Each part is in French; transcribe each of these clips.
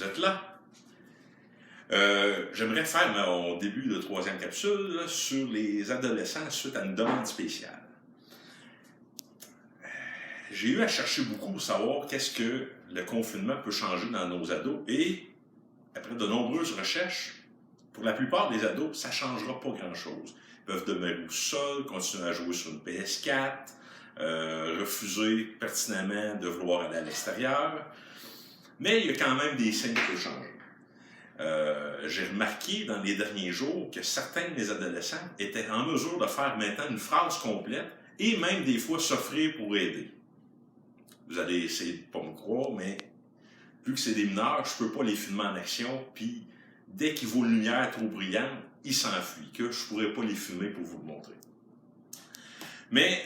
vous êtes là. J'aimerais faire mon début de 3e capsule là, sur les adolescents suite à une demande spéciale. J'ai eu à chercher beaucoup pour savoir qu'est-ce que le confinement peut changer dans nos ados et, après de nombreuses recherches, pour la plupart des ados, ça ne changera pas grand-chose. Ils peuvent demeurer au sol, continuer à jouer sur une PS4, refuser pertinemment de vouloir aller à l'extérieur, mais il y a quand même des signes qui peuvent changer. J'ai remarqué dans les derniers jours que certains de mes adolescents étaient en mesure de faire maintenant une phrase complète et même des fois s'offrir pour aider. Vous allez essayer de ne pas me croire, mais vu que c'est des mineurs, je ne peux pas les filmer en action, puis dès qu'ils voient une lumière trop brillante, ils s'enfuient, que je ne pourrais pas les filmer pour vous le montrer. Mais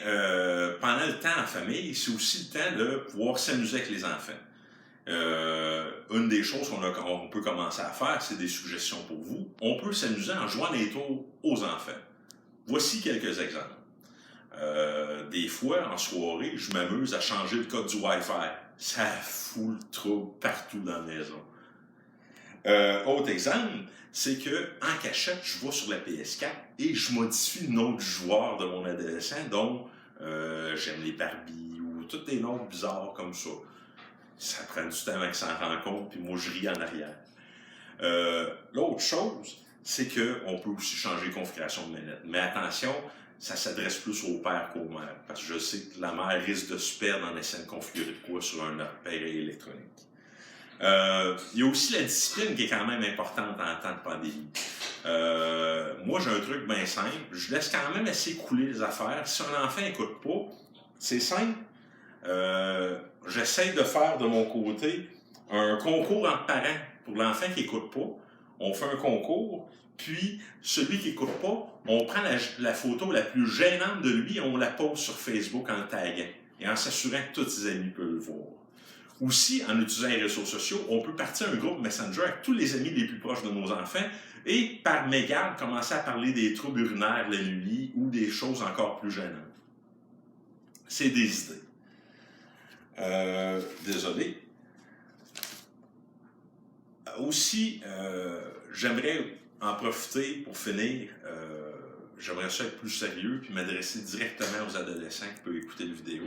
pendant le temps en famille, c'est aussi le temps de pouvoir s'amuser avec les enfants. Une des choses qu'on peut commencer à faire, c'est des suggestions pour vous. On peut s'amuser en jouant des tours aux enfants. Voici quelques exemples. Des fois, en soirée, je m'amuse à changer le code du Wi-Fi. Ça fout le trouble partout dans la maison. Autre exemple, c'est que en cachette, je vais sur la PS4 et je modifie le nom du joueur de mon adolescent, dont j'aime les Barbie ou tous des noms bizarres comme ça. Ça prend du temps avant que ça en rende compte, puis moi je ris en arrière. L'autre chose, c'est qu'on peut aussi changer de configuration de manette. Mais attention, ça s'adresse plus au père qu'aux mères, parce que je sais que la mère risque de se perdre en essayant de configurer de quoi sur un appareil électronique. Il y a aussi la discipline qui est quand même importante en temps de pandémie. Moi, j'ai un truc bien simple. Je laisse quand même assez couler les affaires. Si un enfant n'écoute pas, c'est simple. J'essaie de faire de mon côté un concours entre parents pour l'enfant qui n'écoute pas. On fait un concours, puis celui qui n'écoute pas, on prend la photo la plus gênante de lui et on la pose sur Facebook en le taguant et en s'assurant que tous ses amis peuvent le voir. Aussi, en utilisant les réseaux sociaux, on peut partir un groupe Messenger avec tous les amis les plus proches de nos enfants et, par mégarde, commencer à parler des troubles urinaires la nuit ou des choses encore plus gênantes. C'est des idées. Désolé. Aussi, j'aimerais en profiter pour finir. J'aimerais ça être plus sérieux puis m'adresser directement aux adolescents qui peuvent écouter la vidéo.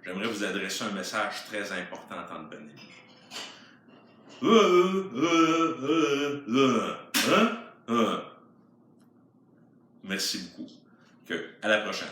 J'aimerais vous adresser un message très important en temps de pandémie. Merci beaucoup. À la prochaine.